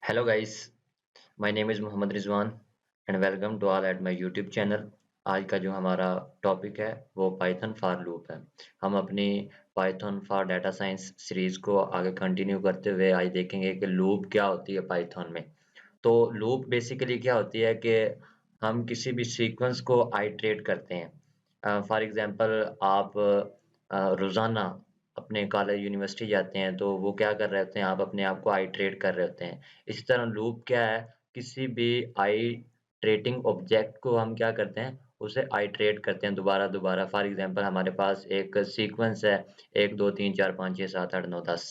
Hello guys, my name is Mohammad Rizwan and welcome to all at my YouTube channel. आज का जो हमारा topic है वो पाइथन फॉर लूप है। हम अपनी Python for data science series को आगे कंटिन्यू करते हुए आज देखेंगे कि लूप क्या होती है पाइथन में। तो लूप बेसिकली क्या होती है कि हम किसी भी सीक्वेंस को आइटरेट करते हैं। फॉर एग्जांपल आप रोज़ाना अपने कॉलेज यूनिवर्सिटी जाते हैं तो वो क्या कर रहे होते हैं, आप अपने आप को आइटरेट कर रहे होते हैं। इसी तरह लूप क्या है, किसी भी आइटरेटिंग ऑब्जेक्ट को हम क्या करते हैं, उसे आइटरेट करते हैं दोबारा दोबारा। फॉर एग्जांपल हमारे पास एक सीक्वेंस है 1 2 3 4 5 6 7 8 9 10।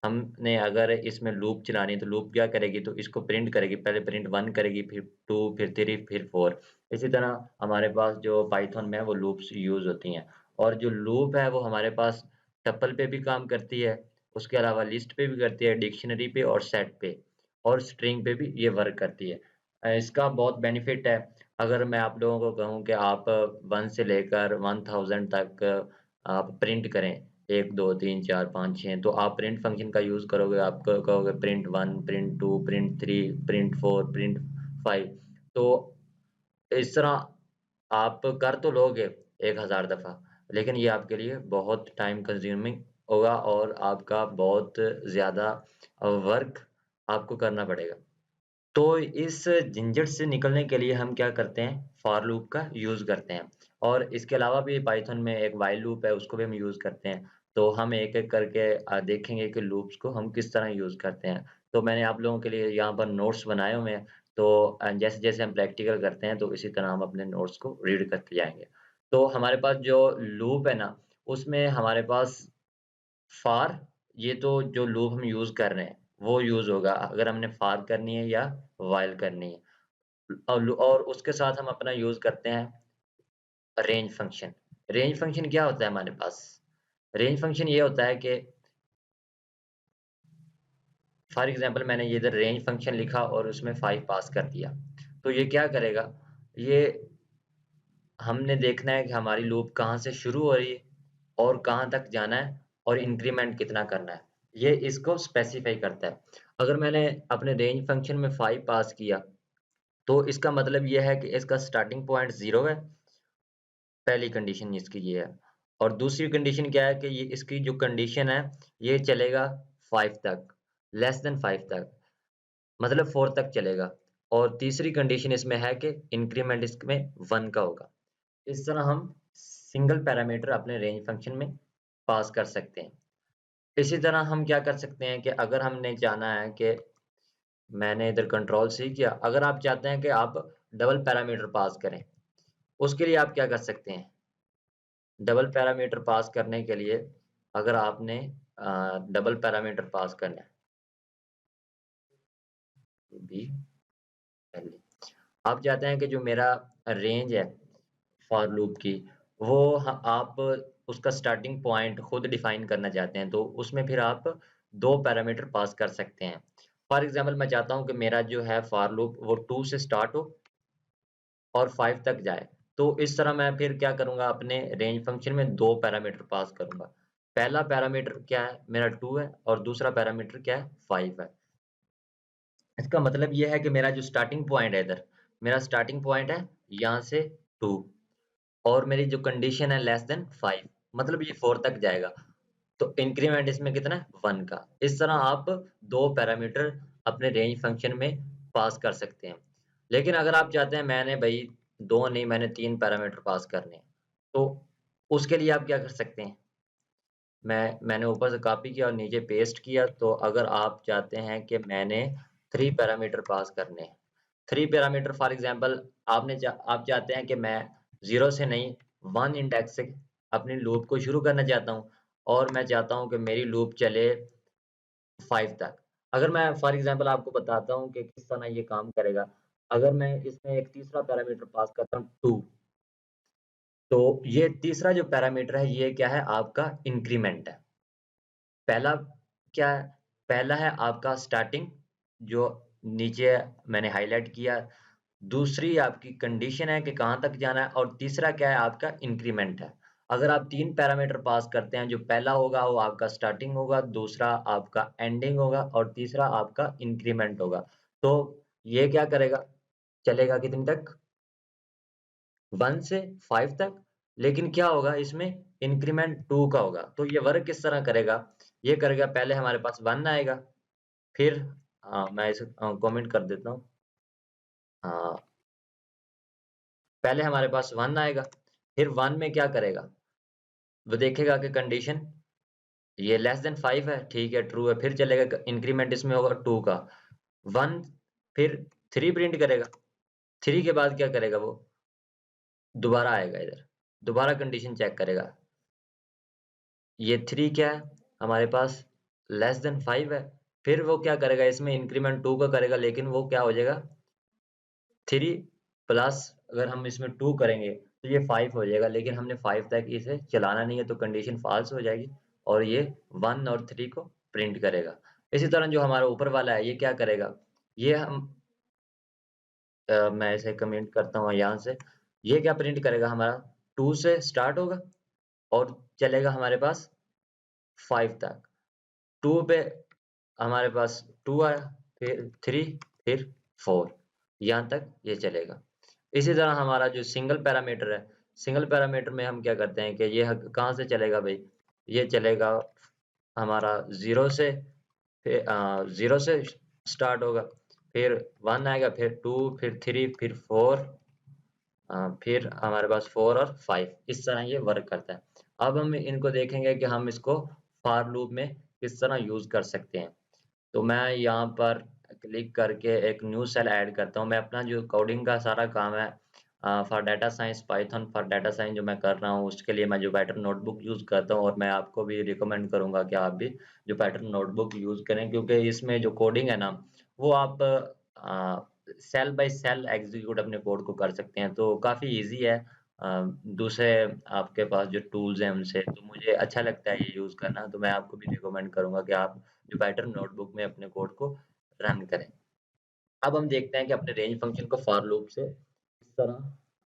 हमने अगर इसमें लूप चलानी है तो लूप क्या करेगी, तो इसको प्रिंट करेगी। पहले प्रिंट 1 करेगी, फिर 2, फिर 3, फिर 4। इसी तरह हमारे पास जो पाइथन में है वो लूप्स यूज होती हैं। और जो लूप है वो हमारे पास टपल पे भी काम करती है, उसके अलावा लिस्ट पे भी करती है, डिक्शनरी पे और सेट पे और स्ट्रिंग पे भी ये वर्क करती है। इसका बहुत बेनिफिट है। अगर मैं आप लोगों को कहूँ कि आप 1 से लेकर 1000 तक आप प्रिंट करें, 1 2 3 4 5 6, तो आप प्रिंट फंक्शन का यूज करोगे। आप कहोगे print 1, print 2, print 3, print 4, print 5। तो इस तरह आप कर तो लोगे 1000 दफा, लेकिन ये आपके लिए बहुत टाइम कंज्यूमिंग होगा और आपका बहुत ज्यादा वर्क आपको करना पड़ेगा। तो इस झंझट से निकलने के लिए हम क्या करते हैं, फॉर लूप का यूज करते हैं। और इसके अलावा भी पाइथन में एक व्हाइल लूप है, उसको भी हम यूज करते हैं। तो हम एक एक करके देखेंगे कि लूप्स को हम किस तरह यूज करते हैं। तो मैंने आप लोगों के लिए यहाँ पर नोट्स बनाए हुए हैं। तो जैसे जैसे हम प्रैक्टिकल करते हैं तो इसी तरह हम अपने नोट्स को रीड करते जाएंगे। तो हमारे पास जो लूप है ना, उसमें हमारे पास फॉर, ये तो जो लूप हम यूज कर रहे हैं वो यूज होगा अगर हमने फॉर करनी है या व्हाइल करनी है। और उसके साथ हम अपना यूज करते हैं रेंज फंक्शन। रेंज फंक्शन क्या होता है हमारे पास? रेंज फंक्शन ये होता है कि फॉर एग्जांपल मैंने ये इधर रेंज फंक्शन लिखा और उसमें 5 पास कर दिया। तो ये क्या करेगा, ये हमने देखना है कि हमारी लूप कहाँ से शुरू हो रही है और कहाँ तक जाना है और इंक्रीमेंट कितना करना है, ये इसको स्पेसिफाई करता है। अगर मैंने अपने रेंज फंक्शन में 5 पास किया तो इसका मतलब ये है कि इसका स्टार्टिंग पॉइंट 0 है। पहली कंडीशन इसकी ये है। और दूसरी कंडीशन क्या है कि ये इसकी जो कंडीशन है ये चलेगा 5 तक, लेस देन 5 तक, मतलब 4 तक चलेगा। और तीसरी कंडीशन इसमें है कि इंक्रीमेंट इसमें 1 का होगा। इस तरह हम सिंगल पैरामीटर अपने रेंज फंक्शन में पास कर सकते हैं। इसी तरह हम क्या कर सकते हैं कि अगर हमने जाना है कि मैंने इधर कंट्रोल सी किया, अगर आप चाहते हैं कि आप डबल पैरामीटर पास करें, उसके लिए आप क्या कर सकते हैं? डबल पैरामीटर पास करने के लिए अगर आपने डबल पैरामीटर पास करना है, भी पहले आप चाहते हैं कि जो मेरा रेंज है फॉर लूप की, वो आप उसका स्टार्टिंग पॉइंट खुद डिफाइन करना चाहते हैं, तो उसमें फिर आप दो पैरामीटर पास कर सकते हैं। फॉर एग्जांपल मैं चाहता हूं कि मेरा जो है फॉर लूप वो 2 से स्टार्ट हो और 5 तक जाए। तो इस तरह मैं फिर क्या करूंगा, अपने रेंज फंक्शन में दो पैरामीटर पास करूंगा। पहला पैरामीटर क्या है, मेरा 2 है, और दूसरा पैरामीटर क्या है, 5 है। इसका मतलब ये है कि मेरा जो स्टार्टिंग पॉइंट है इधर, मेरा स्टार्टिंग पॉइंट है यहाँ से 2, और मेरी जो कंडीशन है लेस देन 5, मतलब ये 4 तक जाएगा। तो इंक्रीमेंट इसमें कितना है, 1 का। इस तरह आप दो पैरामीटर अपने रेंज फंक्शन में पास कर सकते हैं। लेकिन अगर आप चाहते हैं मैंने भाई दो नहीं, मैंने 3 पैरामीटर पास करने हैं, तो उसके लिए आप क्या कर सकते हैं? मैंने ऊपर से कॉपी किया और नीचे पेस्ट किया। तो अगर आप चाहते हैं कि मैंने 3 पैरामीटर पास करने हैं, 3 पैरामीटर फॉर एग्जांपल, आप चाहते हैं कि मैं 0 से नहीं 1 इंडेक्स से अपनी लूप को शुरू करना चाहता हूं, और मैं चाहता हूं कि मेरी लूप चले 5 तक। अगर मैं फॉर एग्जांपल आपको बताता हूं कि किस तरह ये काम करेगा। अगर मैं इसमें एक तीसरा पैरामीटर पास करता हूं 2, तो ये तीसरा जो पैरामीटर है ये क्या है, आपका इंक्रीमेंट है। पहला क्या है, पहला है आपका स्टार्टिंग, जो नीचे मैंने हाईलाइट किया। दूसरी आपकी कंडीशन है कि कहाँ तक जाना है, और तीसरा क्या है, आपका इंक्रीमेंट है। अगर आप 3 पैरामीटर पास करते हैं, जो पहला होगा वो आपका स्टार्टिंग होगा, दूसरा आपका एंडिंग होगा और तीसरा आपका इंक्रीमेंट होगा। तो ये क्या करेगा, चलेगा कितने तक, 1 से 5 तक। लेकिन क्या होगा इसमें, इंक्रीमेंट 2 का होगा। तो ये वर्क किस तरह करेगा, ये करेगा, पहले हमारे पास 1 आएगा, फिर मैं इसे कमेंट कर देता हूँ। पहले हमारे पास 1 आएगा, फिर 1 में क्या करेगा, वो देखेगा कि कंडीशन ये लेस देन 5 है, ठीक है, ट्रू है, फिर चलेगा इंक्रीमेंट इसमें होगा 2 का, 1, फिर 3 प्रिंट करेगा, 3 के बाद क्या करेगा, वो दोबारा आएगा इधर, दोबारा कंडीशन चेक करेगा, ये 3 क्या है हमारे पास, लेस देन 5 है, फिर वो क्या करेगा, इसमें इंक्रीमेंट 2 का करेगा, लेकिन वो क्या हो जाएगा, 3 प्लस, अगर हम इसमें 2 करेंगे तो ये 5 हो जाएगा, लेकिन हमने 5 तक इसे चलाना नहीं है, तो कंडीशन फॉल्स हो जाएगी और ये 1 और 3 को प्रिंट करेगा। इसी तरह जो हमारा ऊपर वाला है ये क्या करेगा, ये हम मैं इसे कमेंट करता हूँ यहाँ से, ये क्या प्रिंट करेगा हमारा, 2 से स्टार्ट होगा और चलेगा हमारे पास 5 तक, 2 पे हमारे पास 2 आया, फिर 3, फिर 4, यहाँ तक ये चलेगा। इसी तरह हमारा जो सिंगल पैरामीटर है, सिंगल पैरामीटर में हम क्या करते हैं कि ये कहाँ से चलेगा भाई, ये चलेगा हमारा 0 से, फिर 0 से स्टार्ट होगा, फिर 1 आएगा, फिर 2, फिर 3, फिर 4, फिर हमारे पास 4 और 5, इस तरह ये वर्क करता है। अब हम इनको देखेंगे कि हम इसको फॉर लूप में किस तरह यूज कर सकते हैं। तो मैं यहाँ पर क्लिक करके एक न्यू सेल ऐड करता हूँ। मैं अपना जो कोडिंग का सारा काम है for data science, Python for data science जो मैं कर रहा हूँ, उसके लिए मैं जुपिटर नोटबुक यूज़ करता हूँ और मैं आपको भी रिकमेंड करूँगा कि आप भी जुपिटर नोटबुक यूज़ करें, क्योंकि इसमें जो कोडिंग है ना, वो आप सेल बाय सेल एग्जीक्यूट अपने कोड को कर सकते हैं, तो काफ़ी इजी है दूसरे आपके पास जो टूल्स हैं उनसे। तो मुझे अच्छा लगता है ये यूज़ करना, तो मैं आपको भी रिकमेंड करूँगा कि आप जुपिटर नोटबुक में अपने कोड को रन करें। अब हम देखते हैं कि अपने रेंज फंक्शन को फॉर लूप से किस तरह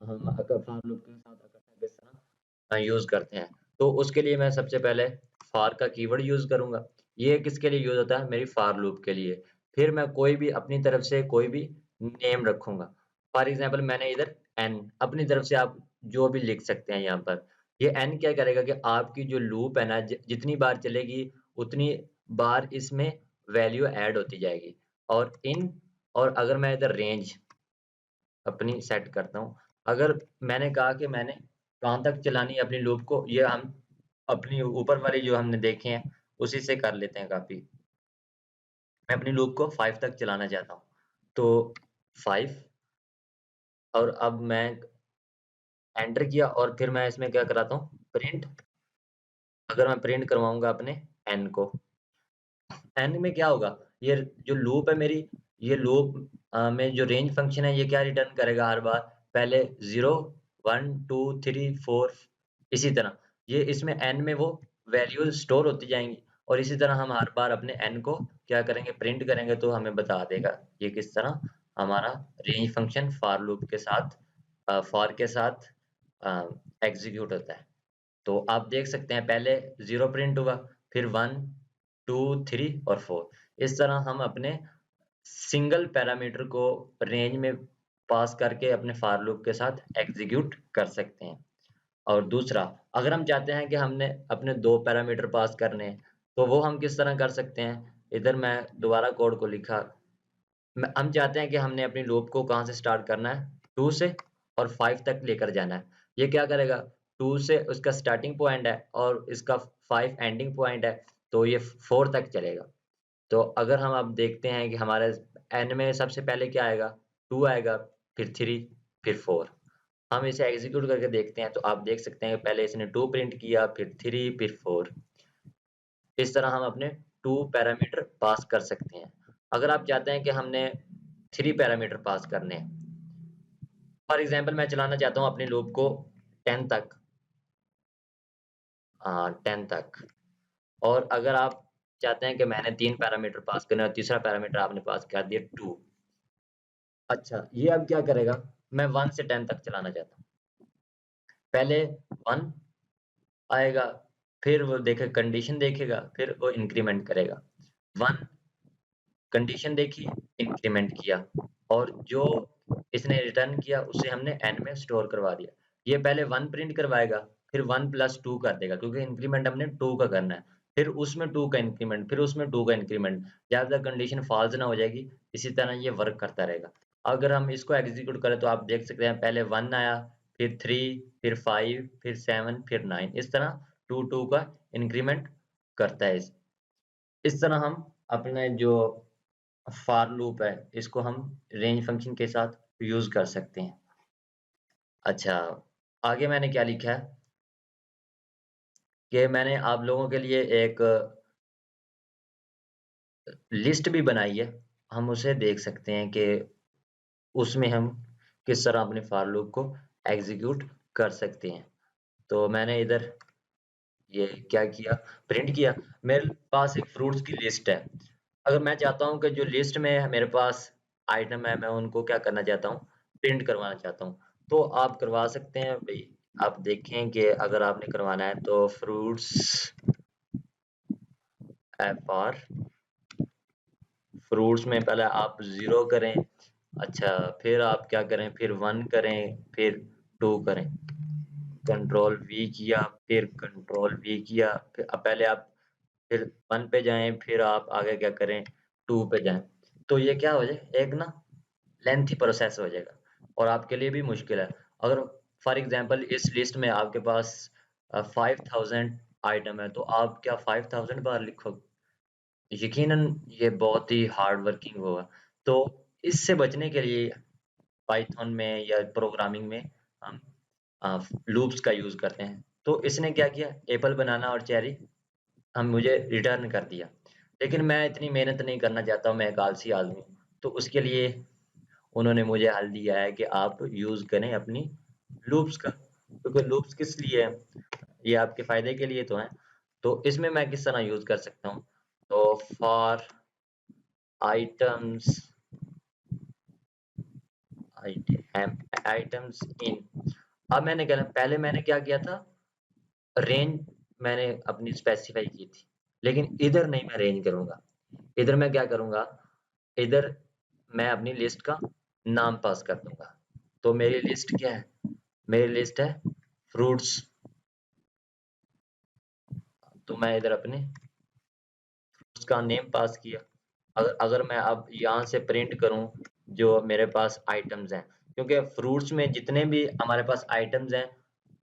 हम अगर फॉर लूप के साथ अगर किस तरह यूज़ करते हैं। तो उसके लिए मैं सबसे पहले फॉर का कीवर्ड यूज़ करूँगा। ये किसके लिए यूज़ होता है, मेरी फॉर लूप के लिए। फिर मैं कोई भी अपनी तरफ से कोई भी नेम रखूँगा। फॉर एग्ज़ाम्पल मैंने इधर एन, अपनी तरफ से आप जो भी लिख सकते हैं यहाँ पर। ये एन क्या करेगा कि आपकी जो लूप है ना, जितनी बार चलेगी उतनी बार इसमें वैल्यू ऐड होती जाएगी। और इन, और अगर मैं इधर रेंज अपनी सेट करता हूँ, अगर मैंने कहा कि मैंने कहाँ तक चलानी है अपनी लूप को, ये हम अपनी ऊपर वाली जो हमने देखे हैं उसी से कर लेते हैं कॉपी। मैं अपनी लूप को 5 तक चलाना चाहता हूँ, तो 5, और अब मैं एंटर किया और फिर मैं इसमें क्या कराता हूँ, प्रिंट। अगर मैं प्रिंट करवाऊंगा अपने एन को, एंड में क्या होगा, ये जो लूप है मेरी, ये लूप में जो रेंज फंक्शन है ये क्या रिटर्न करेगा हर बार, पहले 0, 1, 2, 3, 4, इसी तरह ये इसमें एन में वो वैल्यूज स्टोर होती जाएंगी, और इसी तरह हम हर बार अपने एन को क्या करेंगे, प्रिंट करेंगे, तो हमें बता देगा ये किस तरह हमारा रेंज फंक्शन फॉर लूप के साथ, फॉर के साथ एग्जीक्यूट होता है। तो आप देख सकते हैं पहले 0 प्रिंट हुआ, फिर 1, 2, 3 और 4, इस तरह हम अपने सिंगल पैरामीटर को रेंज में पास करके अपने फॉर लूप के साथ एग्जीक्यूट कर सकते हैं। और दूसरा, अगर हम चाहते हैं कि हमने अपने 2 पैरामीटर पास करने हैं, तो वो हम किस तरह कर सकते हैं, इधर मैं दोबारा कोड को लिखा, हम चाहते हैं कि हमने अपनी लूप को कहाँ से स्टार्ट करना है, 2 से और 5 तक लेकर जाना है। ये क्या करेगा, 2 से उसका स्टार्टिंग पॉइंट है और इसका 5 एंडिंग पॉइंट है, तो ये 4 तक चलेगा। तो अगर हम अब देखते हैं कि हमारे एन में सबसे पहले क्या आएगा, 2 आएगा, फिर 3, फिर 4। हम इसे एग्जीक्यूट करके देखते हैं, तो आप देख सकते हैं कि पहले इसने 2 प्रिंट किया, फिर 3, फिर 4। इस तरह हम अपने 2 पैरामीटर पास कर सकते हैं। अगर आप चाहते हैं कि हमने 3 पैरामीटर पास करने हैं, फॉर एग्जांपल मैं चलाना चाहता हूँ अपनी लूप को 10 तक, 10 तक, और अगर आप चाहते हैं कि मैंने 3 पैरामीटर पास करने और तीसरा पैरामीटर आपने पास कर दिया 2। अच्छा, ये अब क्या करेगा, मैं 1 से 10 तक चलाना चाहता हूँ। पहले 1, आएगा, फिर वो देखे कंडीशन देखेगा, फिर वो इंक्रीमेंट करेगा। 1 कंडीशन देखी, इंक्रीमेंट किया, और जो इसने रिटर्न किया उसे हमने n में स्टोर करवा दिया। ये पहले 1 प्रिंट करवाएगा, फिर 1 + 2 कर देगा, क्योंकि इंक्रीमेंट हमने 2 का करना है। फिर उसमें 2 का इंक्रीमेंट, फिर उसमें 2 का इंक्रीमेंट, जब तक कंडीशन फॉल्स ना हो जाएगी, इसी तरह ये वर्क करता रहेगा। अगर हम इसको एग्जीक्यूट करें तो आप देख सकते हैं, पहले 1 आया, फिर 3, फिर 5, फिर 7, फिर 9, इस तरह 2 का इंक्रीमेंट करता है। इस तरह हम अपने जो फॉर लूप है, इसको हम रेंज फंक्शन के साथ यूज़ कर सकते हैं। अच्छा, आगे मैंने क्या लिखा है कि मैंने आप लोगों के लिए एक लिस्ट भी बनाई है। हम उसे देख सकते हैं कि उसमें हम किस तरह अपने फॉर लूप को एग्जीक्यूट कर सकते हैं। तो मैंने इधर ये क्या किया, प्रिंट किया। मेरे पास एक फ्रूट्स की लिस्ट है। अगर मैं चाहता हूँ कि जो लिस्ट में मेरे पास आइटम है, मैं उनको क्या करना चाहता हूँ, प्रिंट करवाना चाहता हूँ, तो आप करवा सकते हैं भाई। आप देखें कि अगर आपने करवाना है तो फ्रूट्स fr फ्रूट्स में पहले आप 0 करें। अच्छा, फिर आप क्या करें, फिर 1 करें, फिर 2 करें, कंट्रोल वी किया, फिर कंट्रोल वी किया, फिर पहले आप फिर 1 पे जाएँ, फिर आप आगे क्या करें, 2 पे जाएँ। तो ये क्या हो जाए, एक ना लेंथी प्रोसेस हो जाएगा और आपके लिए भी मुश्किल है। अगर फॉर एग्ज़ाम्पल इस लिस्ट में आपके पास 5000 आइटम है, तो आप क्या 5000 बार लिखोगे? यकीनन ये बहुत ही हार्ड वर्किंग होगा। तो इससे बचने के लिए पाइथन में या प्रोग्रामिंग में हम लूप्स का यूज़ करते हैं। तो इसने क्या किया, एप्पल, बनाना और चेरी हम मुझे रिटर्न कर दिया। लेकिन मैं इतनी मेहनत नहीं करना चाहता हूँ, मैं एक आलसी आदमी हूँ। तो उसके लिए उन्होंने मुझे हल दिया है कि आप यूज़ करें अपनी लूप्स का। क्योंकि लूप्स किस लिए है? ये आपके फ़ायदे के लिए तो हैं। तो इसमें मैं किस तरह यूज़ कर सकता हूँ? तो फॉर आइटम्स आइटम्स इन, अब मैंने क्या, पहले मैंने क्या किया था, रेंज मैंने अपनी स्पेसिफाई की थी। लेकिन इधर नहीं, मैं रेंज करूँगा। इधर मैं क्या करूँगा, इधर मैं अपनी लिस्ट का नाम पास कर दूँगा। तो मेरी लिस्ट क्या है? मेरी लिस्ट है फ्रूट्स। तो मैं इधर अपने उसका नेम पास किया। अगर अगर मैं अब यहाँ से प्रिंट करूँ जो मेरे पास आइटम्स हैं, क्योंकि फ्रूट्स में जितने भी हमारे पास आइटम्स हैं,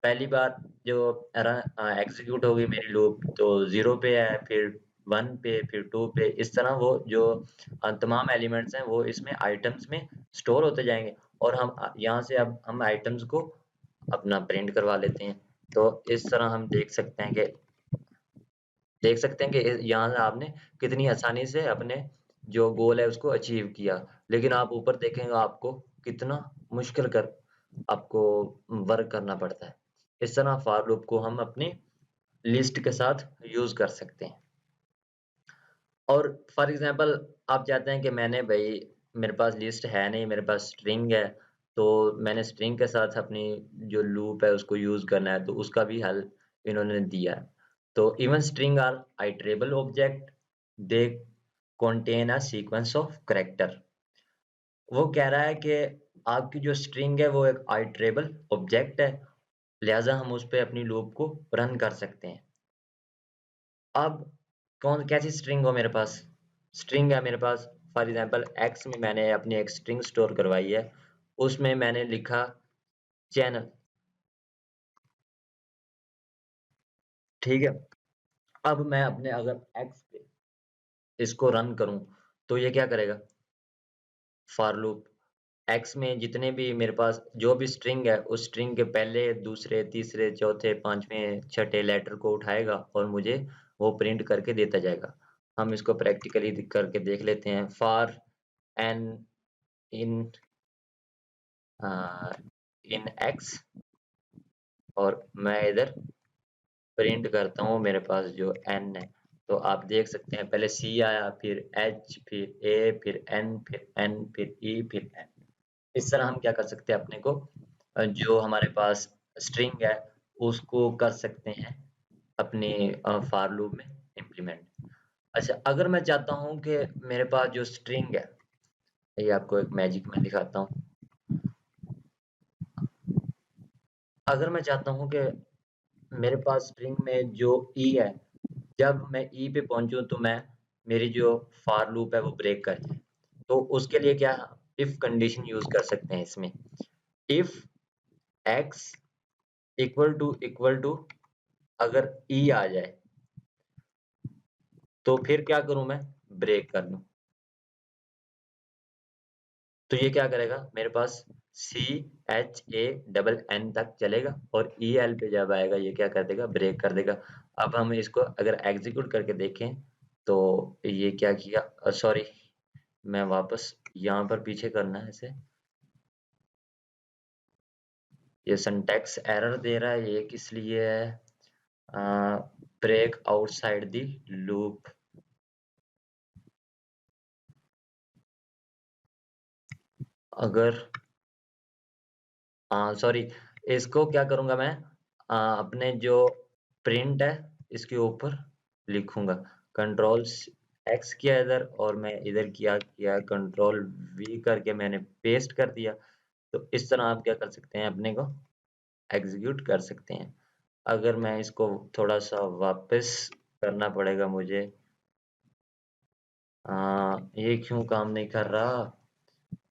पहली बार जो एग्जीक्यूट होगी मेरी लूप, तो 0 पे है, फिर 1 पे, फिर 2 पे, इस तरह वो जो तमाम एलिमेंट्स हैं वो इसमें आइटम्स में स्टोर होते जाएंगे। और हम यहाँ से अब हम आइटम्स को अपना प्रिंट करवा लेते हैं। तो इस तरह हम देख सकते हैं कि यहाँ से आपने कितनी आसानी से अपने जो गोल है उसको अचीव किया। लेकिन आप ऊपर देखेंगे आपको कितना मुश्किल कर आपको वर्क करना पड़ता है। इस तरह फॉर लूप को हम अपनी लिस्ट के साथ यूज़ कर सकते हैं। और फॉर एग्ज़ाम्पल आप चाहते हैं कि मैंने भई मेरे पास लिस्ट है नहीं, मेरे पास स्ट्रिंग है, तो मैंने स्ट्रिंग के साथ अपनी जो लूप है उसको यूज़ करना है, तो उसका भी हल इन्होंने दिया है। तो even string are iterable object, they contain a sequence of character. वो कह रहा है कि आपकी जो स्ट्रिंग है वो एक आइटरेबल ऑब्जेक्ट है, लिहाज़ा हम उस पे अपनी लूप को रन कर सकते हैं। अब कौन कैसी स्ट्रिंग हो मेरे पास, स्ट्रिंग है मेरे पास, फॉर एग्जांपल एक्स में मैंने अपनी एक स्ट्रिंग स्टोर करवाई है, उसमें मैंने लिखा चैनल। ठीक है, अब मैं अपने अगर एक्स पे इसको रन करूं तो ये क्या करेगा, फॉर लूप एक्स में जितने भी मेरे पास जो भी स्ट्रिंग है उस स्ट्रिंग के पहले, दूसरे, तीसरे, चौथे, पांचवें, छठे लेटर को उठाएगा और मुझे वो प्रिंट करके देता जाएगा। हम इसको प्रैक्टिकली करके देख लेते हैं। For n in in x, और मैं इधर प्रिंट करता हूँ मेरे पास जो एन है। तो आप देख सकते हैं पहले सी आया, फिर एच, फिर ए, फिर एन, फिर एन, फिर ई, फिर एन। इस तरह हम क्या कर सकते हैं, अपने को जो हमारे पास स्ट्रिंग है उसको कर सकते हैं अपने फॉर लूप में इम्प्लीमेंट। अच्छा, अगर मैं चाहता हूँ कि मेरे पास जो स्ट्रिंग है, ये आपको एक मैजिक में दिखाता हूँ। अगर मैं चाहता हूँ कि मेरे पास स्ट्रिंग में जो ई है, जब मैं ई पे पहुंचूं तो मैं मेरी जो फॉर लूप है वो ब्रेक कर जाए, तो उसके लिए क्या इफ कंडीशन यूज कर सकते हैं इसमें। इफ एक्स इक्वल टू अगर ई आ जाए तो फिर क्या करूं मैं, ब्रेक कर दूं। तो ये क्या करेगा, मेरे पास C H A double N तक चलेगा और ई एल पे जब आएगा ये क्या कर देगा, ब्रेक कर देगा। अब हम इसको अगर एग्जीक्यूट करके देखें तो ये क्या किया, सॉरी मैं वापस यहाँ पर पीछे करना है इसे। ये सिंटैक्स एरर दे रहा है, ये किस लिए है, ब्रेक आउटसाइड द लूप। अगर सॉरी, इसको क्या करूंगा मैं, अपने जो प्रिंट है इसके ऊपर लिखूंगा, कंट्रोल एक्स किया इधर और मैं इधर किया किया कंट्रोल वी करके मैंने पेस्ट कर दिया। तो इस तरह आप क्या कर सकते हैं, अपने को एग्जीक्यूट कर सकते हैं। अगर मैं इसको थोड़ा सा वापस करना पड़ेगा मुझे, ये क्यों काम नहीं कर रहा।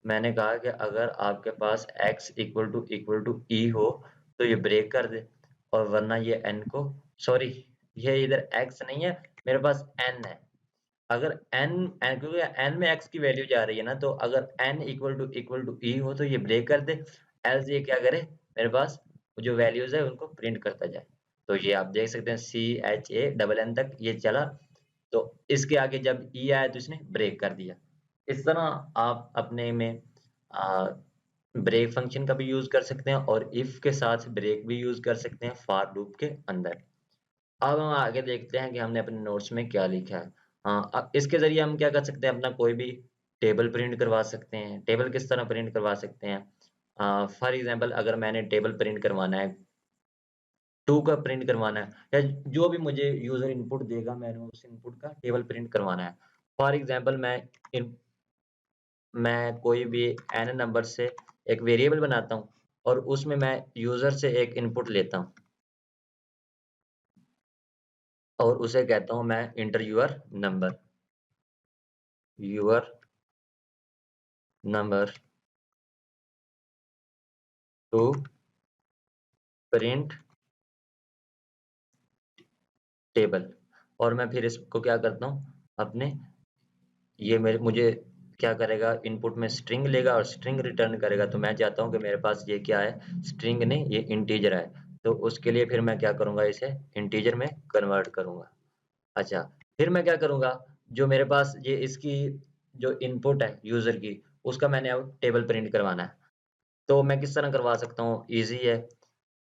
मैंने कहा कि अगर आपके पास x इक्वल टू ई हो तो ये ब्रेक कर दे, और वरना ये n को, सॉरी ये इधर x नहीं है, मेरे पास n है। अगर n क्योंकि n में x की वैल्यू जा रही है ना, तो अगर n इक्वल टू ई हो तो ये ब्रेक कर दे, एल्स ये क्या करे, मेरे पास जो वैल्यूज है उनको प्रिंट करता जाए। तो ये आप देख सकते हैं C H A double N तक ये चला, तो इसके आगे जब ई आया तो इसने ब्रेक कर दिया। इस तरह आप अपने में ब्रेक फंक्शन का भी यूज कर सकते हैं और इफ के साथ ब्रेक भी यूज कर सकते हैं फॉर लूप के अंदर। अब हम आगे देखते हैं कि हमने अपने नोट्स में क्या लिखा है। हाँ, अब इसके जरिए हम क्या कर सकते हैं, अपना कोई भी टेबल प्रिंट करवा सकते हैं। टेबल किस तरह प्रिंट करवा सकते हैं, फॉर एग्जांपल अगर मैंने टेबल प्रिंट करवाना है, टू का प्रिंट करवाना है, या जो भी मुझे यूजर इनपुट देगा मैंने उस इनपुट का टेबल प्रिंट करवाना है। फॉर एग्जांपल मैं कोई भी एन नंबर से एक वेरिएबल बनाता हूँ और उसमें मैं यूजर से एक इनपुट लेता हूँ और उसे कहता हूँ मैं enter your number to print table. और मैं फिर इसको क्या करता हूँ, अपने ये मेरे मुझे क्या करेगा, इनपुट में स्ट्रिंग लेगा और स्ट्रिंग रिटर्न करेगा। तो मैं चाहता हूँ कि मेरे पास ये क्या है, स्ट्रिंग नहीं ये इंटीजर है, तो उसके लिए फिर मैं क्या करूँगा, इसे इंटीजर में कन्वर्ट करूँगा। अच्छा, फिर मैं क्या करूँगा, जो मेरे पास ये इसकी जो इनपुट है यूजर की, उसका मैंने अब टेबल प्रिंट करवाना है। तो मैं किस तरह करवा सकता हूँ, ईजी है।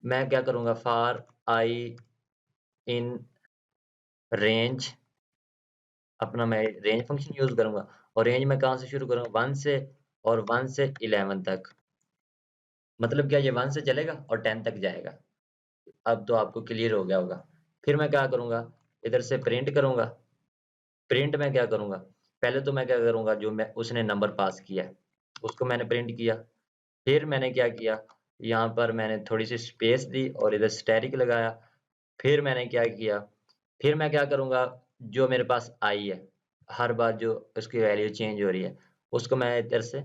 मैं क्या करूँगा, फॉर आई इन रेंज, अपना मैं रेंज फंक्शन यूज करूंगा। और रेंज में कहाँ से शुरू करूंगा, 1 से, और 1 से 11 तक। मतलब क्या, ये 1 से चलेगा और 10 तक जाएगा। अब तो आपको क्लियर हो गया होगा। फिर मैं क्या करूंगा, इधर से प्रिंट करूंगा। प्रिंट में क्या करूंगा, पहले तो मैं क्या करूंगा, जो मैं उसने नंबर पास किया है उसको मैंने प्रिंट किया। फिर मैंने क्या किया, यहाँ पर मैंने थोड़ी सी स्पेस दी और इधर स्टैटिक लगाया। फिर मैंने क्या किया, फिर मैं क्या करूंगा, जो मेरे पास आई है, हर बार जो उसकी वैल्यू चेंज हो रही है उसको मैं इधर से,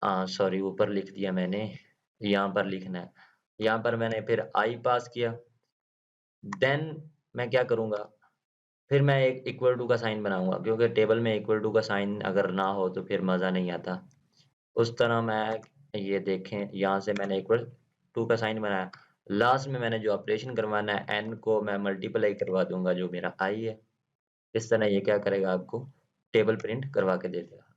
सॉरी ऊपर लिख दिया मैंने, यहाँ पर लिखना है। यहाँ पर मैंने फिर आई पास किया। देन मैं क्या करूंगा, फिर मैं एक इक्वल टू का साइन बनाऊंगा, क्योंकि टेबल में इक्वल टू का साइन अगर ना हो तो फिर मज़ा नहीं आता। उस तरह मैं, ये देखें यहाँ से मैंने इक्वल टू का साइन बनाया। लास्ट में मैंने जो ऑपरेशन करवाना है, एन को मैं मल्टीप्लाई करवा दूंगा जो मेरा आई है। इस तरह ये क्या करेगा, आपको टेबल प्रिंट करवा के दे देगा।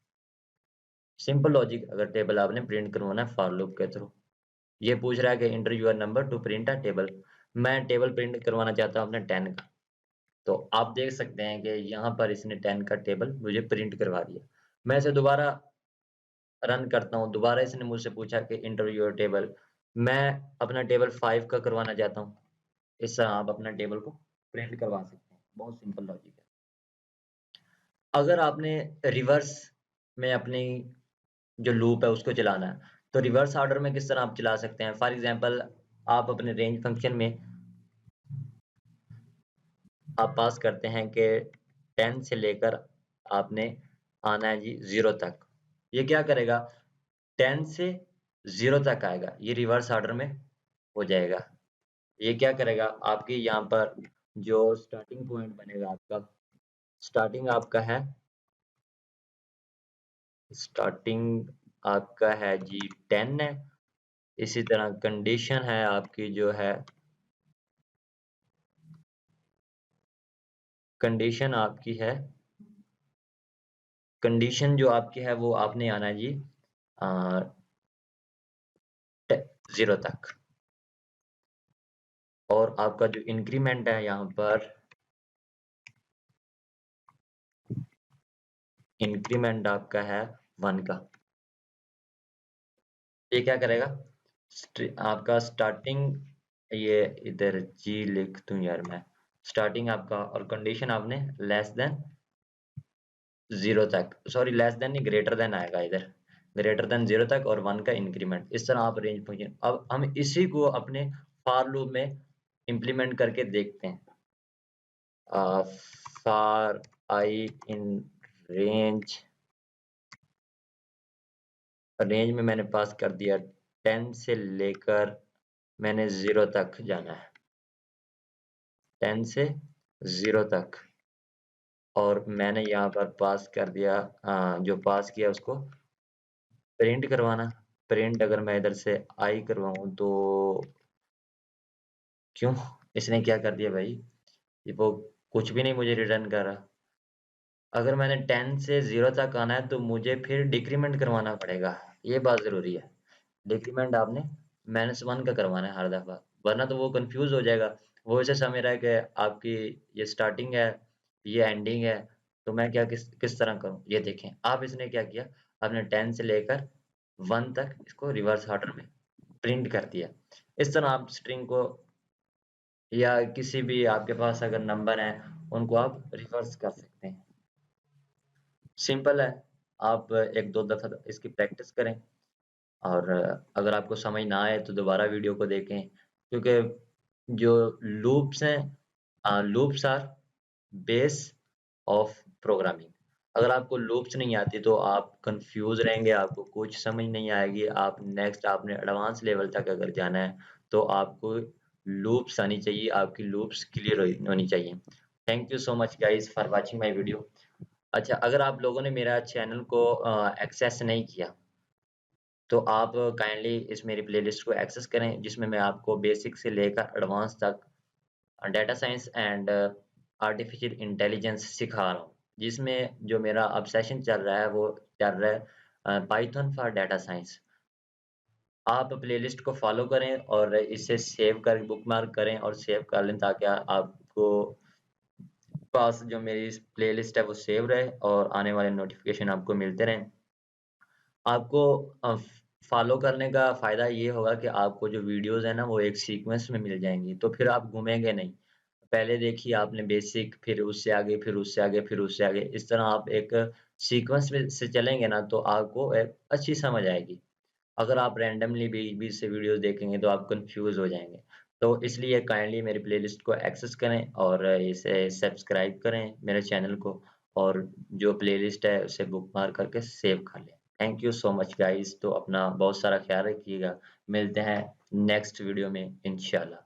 सिंपल लॉजिक, अगर टेबल आपने प्रिंट करवाना है फॉर लूप के थ्रू। ये पूछ रहा है कि inter your number to print a table. मैं टेबल प्रिंट करवाना चाहता हूँ अपने 10 का। तो आप देख सकते हैं कि यहाँ पर इसने 10 का टेबल मुझे प्रिंट करवा दिया। मैं इसे दोबारा रन करता हूँ, दोबारा इसने मुझसे पूछा कि इंटर योर टेबल। मैं अपना टेबल 5 का करवाना चाहता हूँ। इस तरह आप अपना टेबल को प्रिंट करवा सकते हैं। बहुत सिंपल लॉजिक है। अगर आपने रिवर्स में अपनी जो लूप है उसको चलाना है, तो रिवर्स ऑर्डर में किस तरह आप चला सकते हैं। फॉर एग्जांपल, आप अपने रेंज फंक्शन में आप पास करते हैं कि 10 से लेकर आपने आना है जी 0 तक। ये क्या करेगा, 10 से 0 तक आएगा, ये रिवर्स ऑर्डर में हो जाएगा। ये क्या करेगा, आपके यहाँ पर जो स्टार्टिंग पॉइंट बनेगा आपका, स्टार्टिंग आपका है स्टार्टिंग आपका है जी 10 है। इसी तरह कंडीशन है आपकी जो है, कंडीशन आपकी है कंडीशन जो आपकी है वो आपने आना है जी 0 तक। और आपका जो इंक्रीमेंट है यहाँ पर, इंक्रीमेंट आपका है 1 का। ये क्या करेगा, आपका स्टार्टिंग, ये इधर जी लिख दूं यार मैं, स्टार्टिंग आपका और कंडीशन आपने लेस देन 0 तक, सॉरी लेस देन नहीं, ग्रेटर देन आएगा इधर, ग्रेटर देन 0 तक और 1 का इंक्रीमेंट। इस तरह आप रेंज फंक्शन, अब हम इसी को अपने फॉर लूप में इंप्लीमेंट करके देखते हैं। For I in range, range में मैंने पास कर दिया 10 से लेकर मैंने 0 तक जाना है, 10 से 0 तक। और मैंने यहाँ पर पास कर दिया, जो पास किया उसको प्रिंट करवाना। प्रिंट अगर मैं इधर से आई करवाऊँ तो क्यों, इसने क्या कर दिया भाई, ये वो कुछ भी नहीं मुझे रिटर्न कर रहा। अगर मैंने 10 से 0 तक आना है तो मुझे फिर डिक्रीमेंट करवाना पड़ेगा, ये बात ज़रूरी है। डिक्रीमेंट आपने -1 का करवाना है हर दफ़ा, वरना तो वो कंफ्यूज हो जाएगा। वो ऐसे समझ रहा है कि आपकी ये स्टार्टिंग है, ये एंडिंग है, तो मैं क्या किस किस तरह करूँ। ये देखें, आप इसने क्या किया, आपने 10 से लेकर 1 तक इसको रिवर्स ऑर्डर में प्रिंट कर दिया। इस तरह आप स्ट्रिंग को या किसी भी आपके पास अगर नंबर है उनको आप रिवर्स कर सकते हैं। सिंपल है, आप 1-2 दफ़ा इसकी प्रैक्टिस करें, और अगर आपको समझ ना आए तो दोबारा वीडियो को देखें, क्योंकि जो लूप्स हैं, loops are base of programming. अगर आपको लूप्स नहीं आती तो आप कंफ्यूज रहेंगे, आपको कुछ समझ नहीं आएगी। आप नेक्स्ट आपने एडवांस लेवल तक अगर जाना है तो आपको लूप्स आनी चाहिए, आपकी लूप्स क्लियर होनी चाहिए। Thank you so much guys for watching my video. अच्छा, अगर आप लोगों ने मेरा चैनल को एक्सेस नहीं किया तो आप काइंडली इस मेरी प्लेलिस्ट को एक्सेस करें, जिसमें मैं आपको बेसिक से लेकर एडवांस तक data science and artificial intelligence सिखा रहा हूँ। जिसमें जो मेरा अब सेशन चल रहा है वो चल रहा है पाइथन फॉर डेटा साइंस। आप प्लेलिस्ट को फॉलो करें और इसे सेव कर बुकमार्क करें और सेव कर लें, ताकि आपको पास जो मेरी प्लेलिस्ट है वो सेव रहे और आने वाले नोटिफिकेशन आपको मिलते रहें। आपको फॉलो करने का फ़ायदा ये होगा कि आपको जो वीडियोज़ है ना वो एक सीक्वेंस में मिल जाएँगी, तो फिर आप घूमेंगे नहीं। पहले देखिए आपने बेसिक, फिर उससे आगे, फिर उससे आगे, फिर उससे आगे, इस तरह आप एक सीक्वेंस में से चलेंगे ना तो आपको एक अच्छी समझ आएगी। अगर आप रैंडमली बीच-बीच से वीडियोज़ देखेंगे तो आप कन्फ्यूज़ हो जाएँगे। तो इसलिए काइंडली मेरी प्लेलिस्ट को एक्सेस करें और इसे सब्सक्राइब करें मेरे चैनल को, और जो प्लेलिस्ट है उसे बुकमार्क करके सेव कर लें। Thank you so much guys, तो अपना बहुत सारा ख़्याल रखिएगा। मिलते हैं नेक्स्ट वीडियो में इंशाल्लाह।